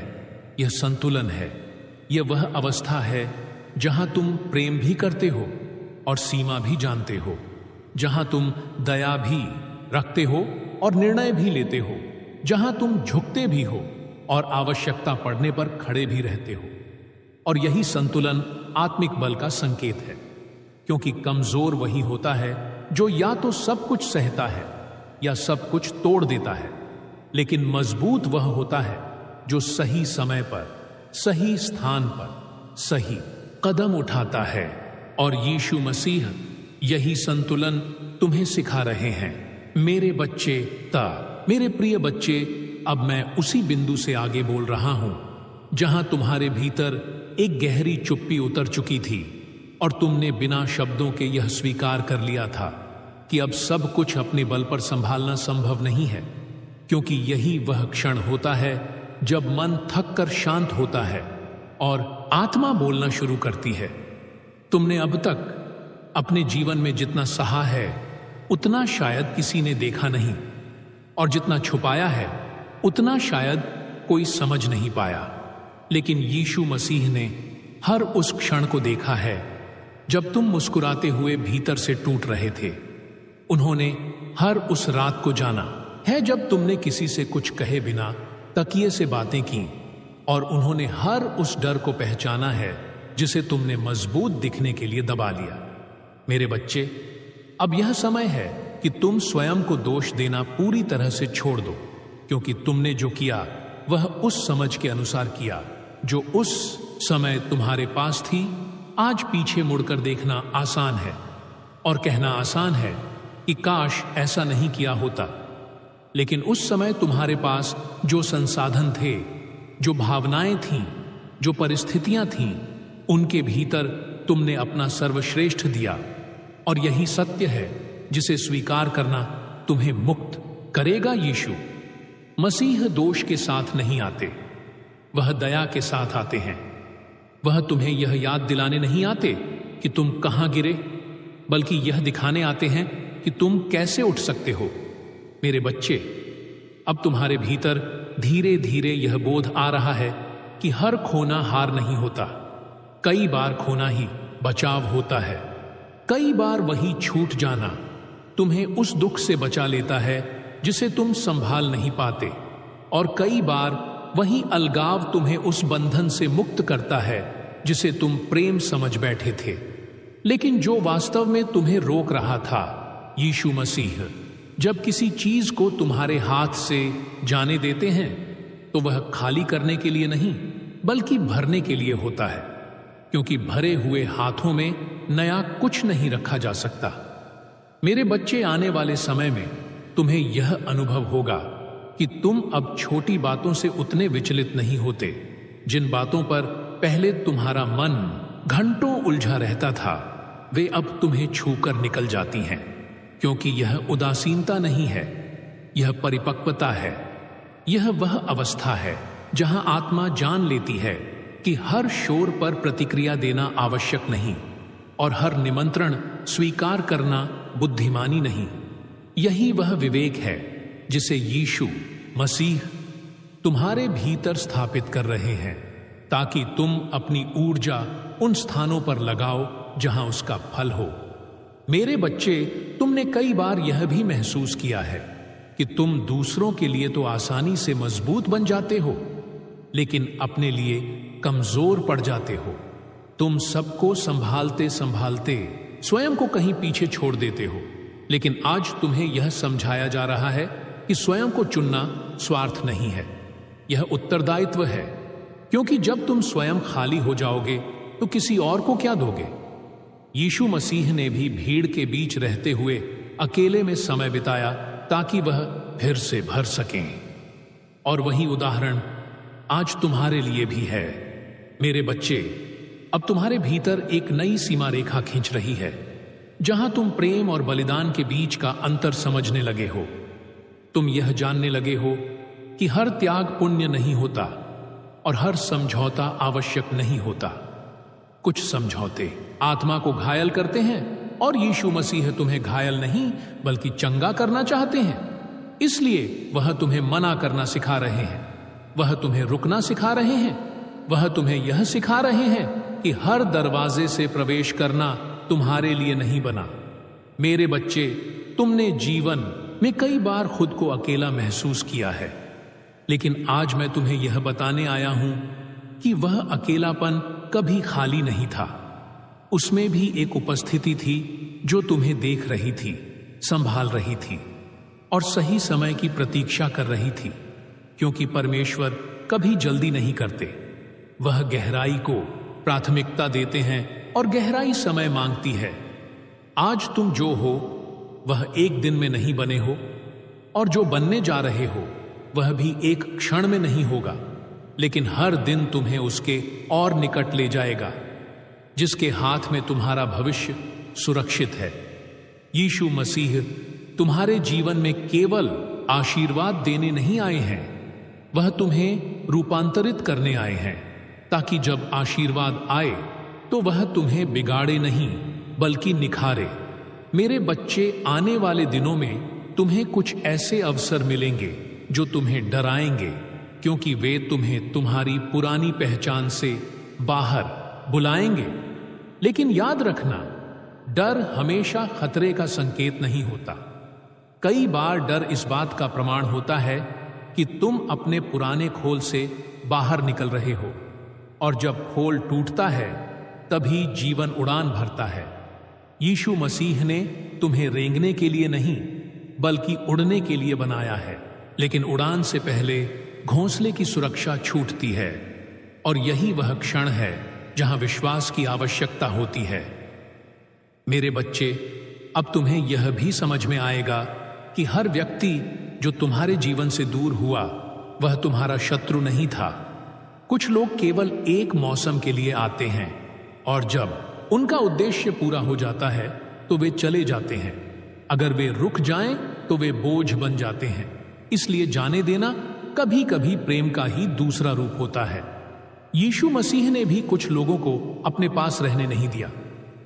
यह संतुलन है। यह वह अवस्था है जहां तुम प्रेम भी करते हो और सीमा भी जानते हो, जहां तुम दया भी रखते हो और निर्णय भी लेते हो, जहां तुम झुकते भी हो और आवश्यकता पड़ने पर खड़े भी रहते हो। और यही संतुलन आत्मिक बल का संकेत है, क्योंकि कमजोर वही होता है जो या तो सब कुछ सहता है या सब कुछ तोड़ देता है, लेकिन मजबूत वह होता है जो सही समय पर, सही स्थान पर सही कदम उठाता है। और यीशु मसीह यही संतुलन तुम्हें सिखा रहे हैं। मेरे बच्चे, मेरे प्रिय बच्चे, अब मैं उसी बिंदु से आगे बोल रहा हूं जहां तुम्हारे भीतर एक गहरी चुप्पी उतर चुकी थी और तुमने बिना शब्दों के यह स्वीकार कर लिया था कि अब सब कुछ अपने बल पर संभालना संभव नहीं है, क्योंकि यही वह क्षण होता है जब मन थक कर शांत होता है और आत्मा बोलना शुरू करती है। तुमने अब तक अपने जीवन में जितना सहा है उतना शायद किसी ने देखा नहीं, और जितना छुपाया है उतना शायद कोई समझ नहीं पाया। लेकिन यीशु मसीह ने हर उस क्षण को देखा है जब तुम मुस्कुराते हुए भीतर से टूट रहे थे। उन्होंने हर उस रात को जाना है जब तुमने किसी से कुछ कहे बिना तकिए से बातें की, और उन्होंने हर उस डर को पहचाना है जिसे तुमने मजबूत दिखने के लिए दबा लिया। मेरे बच्चे, अब यह समय है कि तुम स्वयं को दोष देना पूरी तरह से छोड़ दो, क्योंकि तुमने जो किया वह उस समझ के अनुसार किया जो उस समय तुम्हारे पास थी। आज पीछे मुड़कर देखना आसान है और कहना आसान है कि काश ऐसा नहीं किया होता, लेकिन उस समय तुम्हारे पास जो संसाधन थे, जो भावनाएं थीं, जो परिस्थितियां थीं, उनके भीतर तुमने अपना सर्वश्रेष्ठ दिया। और यही सत्य है जिसे स्वीकार करना तुम्हें मुक्त करेगा। यीशु मसीह दोष के साथ नहीं आते, वह दया के साथ आते हैं। वह तुम्हें यह याद दिलाने नहीं आते कि तुम कहां गिरे, बल्कि यह दिखाने आते हैं कि तुम कैसे उठ सकते हो। मेरे बच्चे, अब तुम्हारे भीतर धीरे धीरे यह बोध आ रहा है कि हर खोना हार नहीं होता। कई बार खोना ही बचाव होता है। कई बार वही छूट जाना तुम्हें उस दुख से बचा लेता है जिसे तुम संभाल नहीं पाते, और कई बार वही अलगाव तुम्हें उस बंधन से मुक्त करता है जिसे तुम प्रेम समझ बैठे थे, लेकिन जो वास्तव में तुम्हें रोक रहा था। यीशु मसीह जब किसी चीज को तुम्हारे हाथ से जाने देते हैं तो वह खाली करने के लिए नहीं बल्कि भरने के लिए होता है, क्योंकि भरे हुए हाथों में नया कुछ नहीं रखा जा सकता। मेरे बच्चे, आने वाले समय में तुम्हें यह अनुभव होगा कि तुम अब छोटी बातों से उतने विचलित नहीं होते। जिन बातों पर पहले तुम्हारा मन घंटों उलझा रहता था, वे अब तुम्हें छूकर निकल जाती हैं, क्योंकि यह उदासीनता नहीं है, यह परिपक्वता है। यह वह अवस्था है जहां आत्मा जान लेती है कि हर शोर पर प्रतिक्रिया देना आवश्यक नहीं और हर निमंत्रण स्वीकार करना बुद्धिमानी नहीं। यही वह विवेक है जिसे यीशु मसीह तुम्हारे भीतर स्थापित कर रहे हैं, ताकि तुम अपनी ऊर्जा उन स्थानों पर लगाओ जहां उसका फल हो। मेरे बच्चे, तुमने कई बार यह भी महसूस किया है कि तुम दूसरों के लिए तो आसानी से मजबूत बन जाते हो, लेकिन अपने लिए कमजोर पड़ जाते हो। तुम सबको संभालते संभालते स्वयं को कहीं पीछे छोड़ देते हो। लेकिन आज तुम्हें यह समझाया जा रहा है कि स्वयं को चुनना स्वार्थ नहीं है, यह उत्तरदायित्व है, क्योंकि जब तुम स्वयं खाली हो जाओगे तो किसी और को क्या दोगे। यीशु मसीह ने भी भीड़ के बीच रहते हुए अकेले में समय बिताया ताकि वह फिर से भर सकें, और वही उदाहरण आज तुम्हारे लिए भी है। मेरे बच्चे, अब तुम्हारे भीतर एक नई सीमा रेखा खींच रही है, जहां तुम प्रेम और बलिदान के बीच का अंतर समझने लगे हो। तुम यह जानने लगे हो कि हर त्याग पुण्य नहीं होता और हर समझौता आवश्यक नहीं होता। कुछ समझौते आत्मा को घायल करते हैं और यीशु मसीह तुम्हें घायल नहीं बल्कि चंगा करना चाहते हैं। इसलिए वह तुम्हें मना करना सिखा रहे हैं, वह तुम्हें रुकना सिखा रहे हैं, वह तुम्हें यह सिखा रहे हैं कि हर दरवाजे से प्रवेश करना तुम्हारे लिए नहीं बना। मेरे बच्चे, तुमने जीवन में कई बार खुद को अकेला महसूस किया है, लेकिन आज मैं तुम्हें यह बताने आया हूं कि वह अकेलापन कभी खाली नहीं था। उसमें भी एक उपस्थिति थी जो तुम्हें देख रही थी, संभाल रही थी और सही समय की प्रतीक्षा कर रही थी, क्योंकि परमेश्वर कभी जल्दी नहीं करते। वह गहराई को प्राथमिकता देते हैं और गहराई समय मांगती है। आज तुम जो हो वह एक दिन में नहीं बने हो, और जो बनने जा रहे हो वह भी एक क्षण में नहीं होगा, लेकिन हर दिन तुम्हें उसके और निकट ले जाएगा, जिसके हाथ में तुम्हारा भविष्य सुरक्षित है। यीशु मसीह तुम्हारे जीवन में केवल आशीर्वाद देने नहीं आए हैं, वह तुम्हें रूपांतरित करने आए हैं, ताकि जब आशीर्वाद आए तो वह तुम्हें बिगाड़े नहीं बल्कि निखारे। मेरे बच्चे, आने वाले दिनों में तुम्हें कुछ ऐसे अवसर मिलेंगे जो तुम्हें डराएंगे, क्योंकि वे तुम्हें तुम्हारी पुरानी पहचान से बाहर बुलाएंगे। लेकिन याद रखना, डर हमेशा खतरे का संकेत नहीं होता। कई बार डर इस बात का प्रमाण होता है कि तुम अपने पुराने खोल से बाहर निकल रहे हो, और जब खोल टूटता है तभी जीवन उड़ान भरता है। यीशु मसीह ने तुम्हें रेंगने के लिए नहीं बल्कि उड़ने के लिए बनाया है, लेकिन उड़ान से पहले घोंसले की सुरक्षा छूटती है, और यही वह क्षण है जहां विश्वास की आवश्यकता होती है। मेरे बच्चे, अब तुम्हें यह भी समझ में आएगा कि हर व्यक्ति जो तुम्हारे जीवन से दूर हुआ वह तुम्हारा शत्रु नहीं था। कुछ लोग केवल एक मौसम के लिए आते हैं, और जब उनका उद्देश्य पूरा हो जाता है तो वे चले जाते हैं। अगर वे रुक जाएं तो वे बोझ बन जाते हैं। इसलिए जाने देना कभी कभी प्रेम का ही दूसरा रूप होता है। यीशु मसीह ने भी कुछ लोगों को अपने पास रहने नहीं दिया,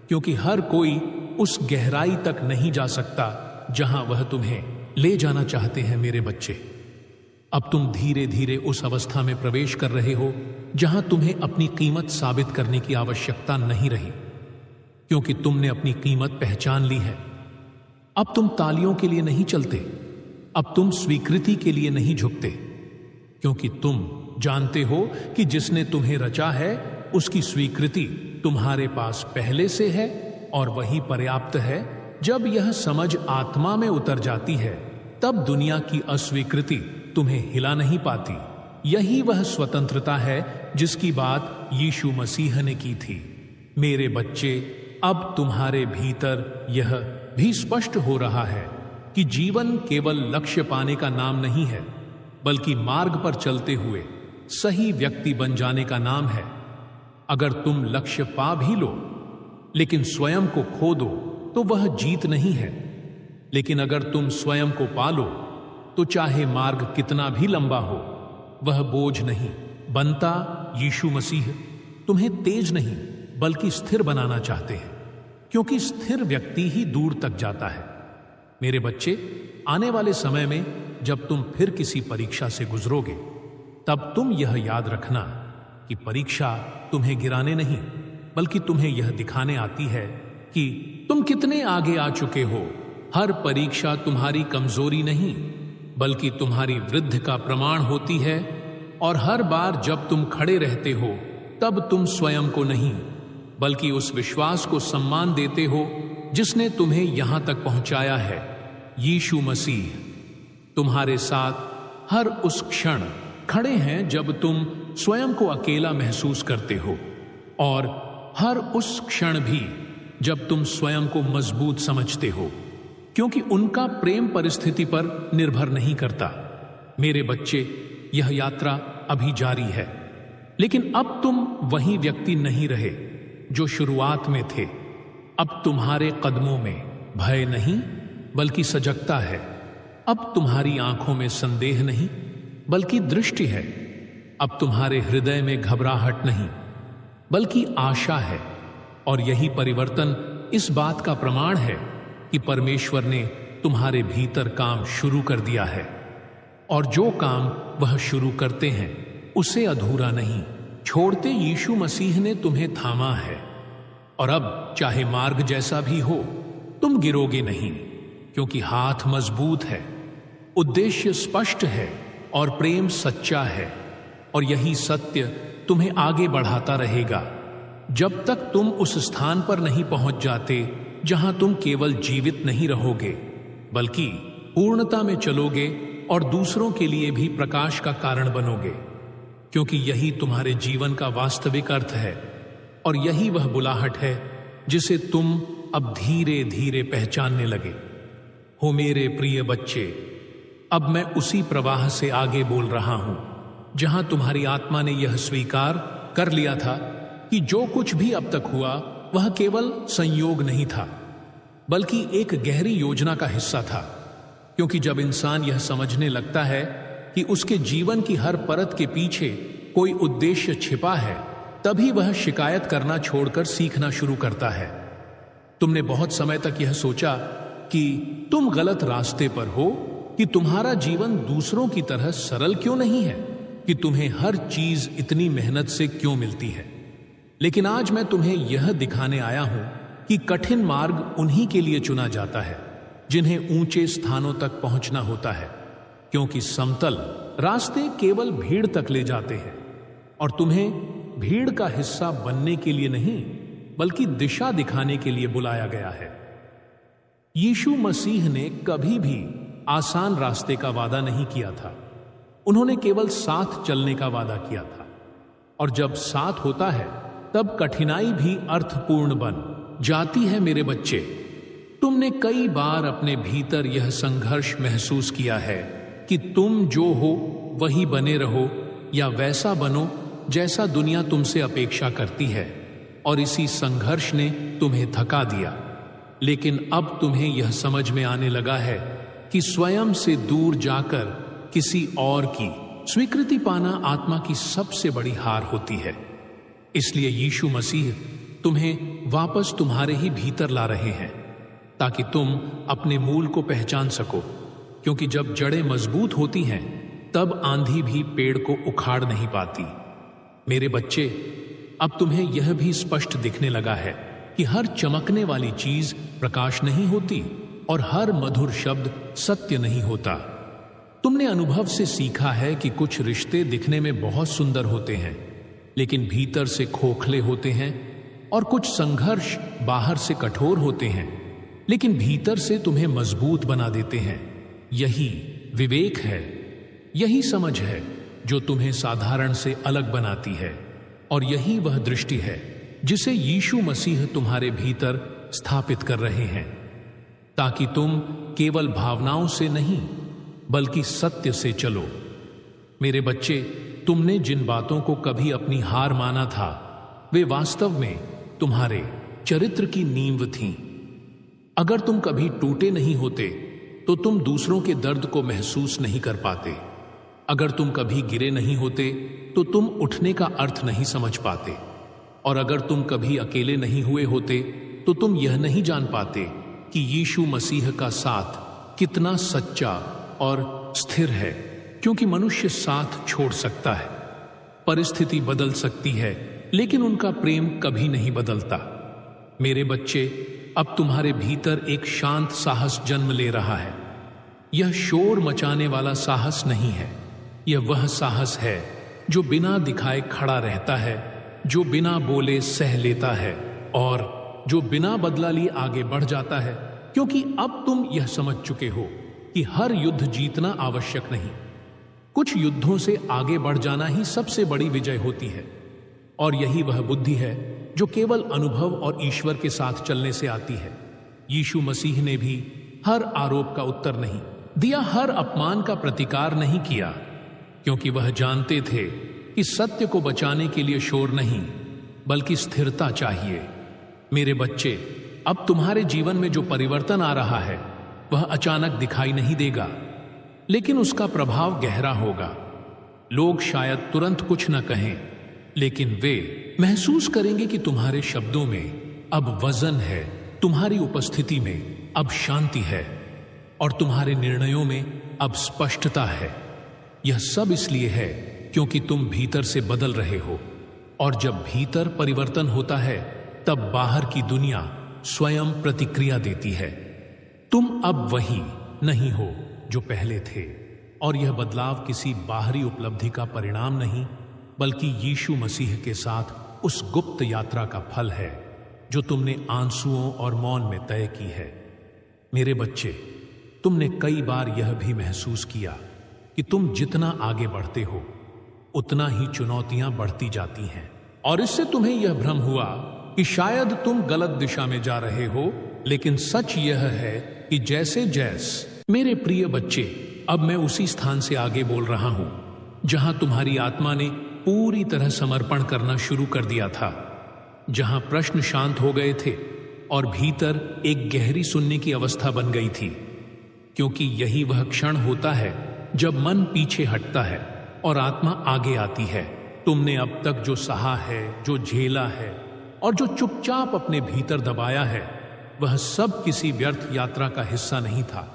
क्योंकि हर कोई उस गहराई तक नहीं जा सकता जहां वह तुम्हें ले जाना चाहते हैं। मेरे बच्चे, अब तुम धीरे धीरे उस अवस्था में प्रवेश कर रहे हो जहां तुम्हें अपनी कीमत साबित करने की आवश्यकता नहीं रही, क्योंकि तुमने अपनी कीमत पहचान ली है। अब तुम तालियों के लिए नहीं चलते, अब तुम स्वीकृति के लिए नहीं झुकते, क्योंकि तुम जानते हो कि जिसने तुम्हें रचा है उसकी स्वीकृति तुम्हारे पास पहले से है, और वही पर्याप्त है। जब यह समझ आत्मा में उतर जाती है तब दुनिया की अस्वीकृति तुम्हें हिला नहीं पाती। यही वह स्वतंत्रता है जिसकी बात यीशु मसीह ने की थी। मेरे बच्चे, अब तुम्हारे भीतर यह भी स्पष्ट हो रहा है कि जीवन केवल लक्ष्य पाने का नाम नहीं है, बल्कि मार्ग पर चलते हुए सही व्यक्ति बन जाने का नाम है। अगर तुम लक्ष्य पा भी लो लेकिन स्वयं को खो दो तो वह जीत नहीं है, लेकिन अगर तुम स्वयं को पालो तो चाहे मार्ग कितना भी लंबा हो वह बोझ नहीं बनता। यीशु मसीह तुम्हें तेज नहीं बल्कि स्थिर बनाना चाहते हैं, क्योंकि स्थिर व्यक्ति ही दूर तक जाता है। मेरे बच्चे, आने वाले समय में जब तुम फिर किसी परीक्षा से गुजरोगे तब तुम यह याद रखना कि परीक्षा तुम्हें गिराने नहीं बल्कि तुम्हें यह दिखाने आती है कि तुम कितने आगे आ चुके हो। हर परीक्षा तुम्हारी कमजोरी नहीं बल्कि तुम्हारी वृद्धि का प्रमाण होती है, और हर बार जब तुम खड़े रहते हो तब तुम स्वयं को नहीं बल्कि उस विश्वास को सम्मान देते हो जिसने तुम्हें यहां तक पहुंचाया है। यीशु मसीह तुम्हारे साथ हर उस क्षण खड़े हैं जब तुम स्वयं को अकेला महसूस करते हो, और हर उस क्षण भी जब तुम स्वयं को मजबूत समझते हो, क्योंकि उनका प्रेम परिस्थिति पर निर्भर नहीं करता। मेरे बच्चे, यह यात्रा अभी जारी है, लेकिन अब तुम वही व्यक्ति नहीं रहे जो शुरुआत में थे। अब तुम्हारे कदमों में भय नहीं बल्कि सजगता है। अब तुम्हारी आंखों में संदेह नहीं बल्कि दृष्टि है। अब तुम्हारे हृदय में घबराहट नहीं बल्कि आशा है, और यही परिवर्तन इस बात का प्रमाण है कि परमेश्वर ने तुम्हारे भीतर काम शुरू कर दिया है, और जो काम वह शुरू करते हैं उसे अधूरा नहीं छोड़ते। यीशु मसीह ने तुम्हें थामा है, और अब चाहे मार्ग जैसा भी हो तुम गिरोगे नहीं, क्योंकि हाथ मजबूत है, उद्देश्य स्पष्ट है और प्रेम सच्चा है, और यही सत्य तुम्हें आगे बढ़ाता रहेगा जब तक तुम उस स्थान पर नहीं पहुंच जाते जहां तुम केवल जीवित नहीं रहोगे बल्कि पूर्णता में चलोगे और दूसरों के लिए भी प्रकाश का कारण बनोगे, क्योंकि यही तुम्हारे जीवन का वास्तविक अर्थ है और यही वह बुलाहट है जिसे तुम अब धीरे धीरे पहचानने लगे हो। मेरे प्रिय बच्चे, अब मैं उसी प्रवाह से आगे बोल रहा हूं जहां तुम्हारी आत्मा ने यह स्वीकार कर लिया था कि जो कुछ भी अब तक हुआ वह केवल संयोग नहीं था बल्कि एक गहरी योजना का हिस्सा था। क्योंकि जब इंसान यह समझने लगता है कि उसके जीवन की हर परत के पीछे कोई उद्देश्य छिपा है, तभी वह शिकायत करना छोड़कर सीखना शुरू करता है। तुमने बहुत समय तक यह सोचा कि तुम गलत रास्ते पर हो, कि तुम्हारा जीवन दूसरों की तरह सरल क्यों नहीं है, कि तुम्हें हर चीज इतनी मेहनत से क्यों मिलती है। लेकिन आज मैं तुम्हें यह दिखाने आया हूं कि कठिन मार्ग उन्हीं के लिए चुना जाता है जिन्हें ऊंचे स्थानों तक पहुंचना होता है, क्योंकि समतल रास्ते केवल भीड़ तक ले जाते हैं और तुम्हें भीड़ का हिस्सा बनने के लिए नहीं बल्कि दिशा दिखाने के लिए बुलाया गया है। यीशु मसीह ने कभी भी आसान रास्ते का वादा नहीं किया था, उन्होंने केवल साथ चलने का वादा किया था। और जब साथ होता है तब कठिनाई भी अर्थपूर्ण बन जाती है। मेरे बच्चे, तुमने कई बार अपने भीतर यह संघर्ष महसूस किया है कि तुम जो हो वही बने रहो या वैसा बनो जैसा दुनिया तुमसे अपेक्षा करती है, और इसी संघर्ष ने तुम्हें थका दिया। लेकिन अब तुम्हें यह समझ में आने लगा है कि स्वयं से दूर जाकर किसी और की स्वीकृति पाना आत्मा की सबसे बड़ी हार होती है। इसलिए यीशु मसीह तुम्हें वापस तुम्हारे ही भीतर ला रहे हैं ताकि तुम अपने मूल को पहचान सको, क्योंकि जब जड़ें मजबूत होती हैं तब आंधी भी पेड़ को उखाड़ नहीं पाती। मेरे बच्चे, अब तुम्हें यह भी स्पष्ट दिखने लगा है कि हर चमकने वाली चीज प्रकाश नहीं होती और हर मधुर शब्द सत्य नहीं होता। तुमने अनुभव से सीखा है कि कुछ रिश्ते दिखने में बहुत सुंदर होते हैं लेकिन भीतर से खोखले होते हैं, और कुछ संघर्ष बाहर से कठोर होते हैं लेकिन भीतर से तुम्हें मजबूत बना देते हैं। यही विवेक है, यही समझ है जो तुम्हें साधारण से अलग बनाती है, और यही वह दृष्टि है जिसे यीशु मसीह तुम्हारे भीतर स्थापित कर रहे हैं, ताकि तुम केवल भावनाओं से नहीं बल्कि सत्य से चलो। मेरे बच्चे, तुमने जिन बातों को कभी अपनी हार माना था वे वास्तव में तुम्हारे चरित्र की नींव थीं। अगर तुम कभी टूटे नहीं होते तो तुम दूसरों के दर्द को महसूस नहीं कर पाते। अगर तुम कभी गिरे नहीं होते तो तुम उठने का अर्थ नहीं समझ पाते। और अगर तुम कभी अकेले नहीं हुए होते तो तुम यह नहीं जान पाते कि यीशु मसीह का साथ कितना सच्चा और स्थिर है, क्योंकि मनुष्य साथ छोड़ सकता है, परिस्थिति बदल सकती है, लेकिन उनका प्रेम कभी नहीं बदलता। मेरे बच्चे, अब तुम्हारे भीतर एक शांत साहस जन्म ले रहा है। यह शोर मचाने वाला साहस नहीं है, यह वह साहस है जो बिना दिखाए खड़ा रहता है, जो बिना बोले सह लेता है और जो बिना बदला लिए आगे बढ़ जाता है। क्योंकि अब तुम यह समझ चुके हो कि हर युद्ध जीतना आवश्यक नहीं, कुछ युद्धों से आगे बढ़ जाना ही सबसे बड़ी विजय होती है। और यही वह बुद्धि है जो केवल अनुभव और ईश्वर के साथ चलने से आती है। यीशु मसीह ने भी हर आरोप का उत्तर नहीं दिया, हर अपमान का प्रतिकार नहीं किया, क्योंकि वह जानते थे कि सत्य को बचाने के लिए शोर नहीं बल्कि स्थिरता चाहिए। मेरे बच्चे, अब तुम्हारे जीवन में जो परिवर्तन आ रहा है वह अचानक दिखाई नहीं देगा, लेकिन उसका प्रभाव गहरा होगा। लोग शायद तुरंत कुछ न कहें, लेकिन वे महसूस करेंगे कि तुम्हारे शब्दों में अब वजन है, तुम्हारी उपस्थिति में अब शांति है और तुम्हारे निर्णयों में अब स्पष्टता है। यह सब इसलिए है क्योंकि तुम भीतर से बदल रहे हो, और जब भीतर परिवर्तन होता है तब बाहर की दुनिया स्वयं प्रतिक्रिया देती है। तुम अब वही नहीं हो जो पहले थे। और यह बदलाव किसी बाहरी उपलब्धि का परिणाम नहीं, बल्कि यीशु मसीह के साथ उस गुप्त यात्रा का फल है जो तुमने आंसुओं और मौन में तय की है। मेरे बच्चे, तुमने कई बार यह भी महसूस किया कि तुम जितना आगे बढ़ते हो उतना ही चुनौतियां बढ़ती जाती हैं, और इससे तुम्हें यह भ्रम हुआ कि शायद तुम गलत दिशा में जा रहे हो। लेकिन सच यह है कि जैसे मेरे प्रिय बच्चे, अब मैं उसी स्थान से आगे बोल रहा हूं जहां तुम्हारी आत्मा ने पूरी तरह समर्पण करना शुरू कर दिया था, जहां प्रश्न शांत हो गए थे और भीतर एक गहरी सुनने की अवस्था बन गई थी। क्योंकि यही वह क्षण होता है जब मन पीछे हटता है और आत्मा आगे आती है। तुमने अब तक जो सहा है, जो झेला है और जो चुपचाप अपने भीतर दबाया है, वह सब किसी व्यर्थ यात्रा का हिस्सा नहीं था,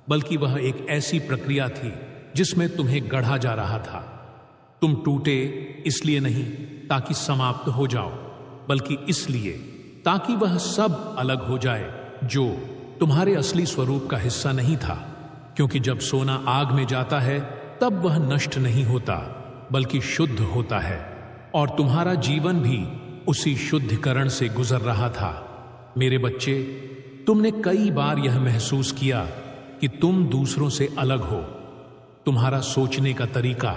बल्कि वह एक ऐसी प्रक्रिया थी जिसमें तुम्हें गढ़ा जा रहा था। तुम टूटे इसलिए नहीं ताकि समाप्त हो जाओ, बल्कि इसलिए ताकि वह सब अलग हो जाए जो तुम्हारे असली स्वरूप का हिस्सा नहीं था। क्योंकि जब सोना आग में जाता है तब वह नष्ट नहीं होता, बल्कि शुद्ध होता है, और तुम्हारा जीवन भी उसी शुद्धिकरण से गुजर रहा था। मेरे बच्चे, तुमने कई बार यह महसूस किया कि तुम दूसरों से अलग हो। तुम्हारा सोचने का तरीका,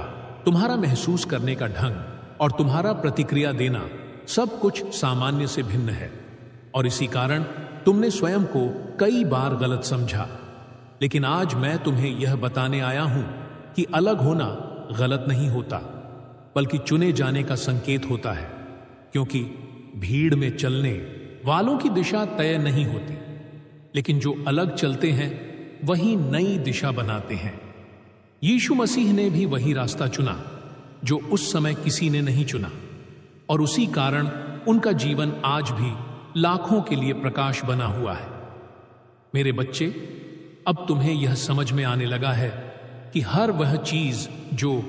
तुम्हारा महसूस करने का ढंग और तुम्हारा प्रतिक्रिया देना सब कुछ सामान्य से भिन्न है, और इसी कारण तुमने स्वयं को कई बार गलत समझा। लेकिन आज मैं तुम्हें यह बताने आया हूं कि अलग होना गलत नहीं होता, बल्कि चुने जाने का संकेत होता है। क्योंकि भीड़ में चलने वालों की दिशा तय नहीं होती, लेकिन जो अलग चलते हैं वही नई दिशा बनाते हैं। यीशु मसीह ने भी वही रास्ता चुना जो उस समय किसी ने नहीं चुना, और उसी कारण उनका जीवन आज भी लाखों के लिए प्रकाश बना हुआ है। मेरे बच्चे, अब तुम्हें यह समझ में आने लगा है कि हर वह चीज जो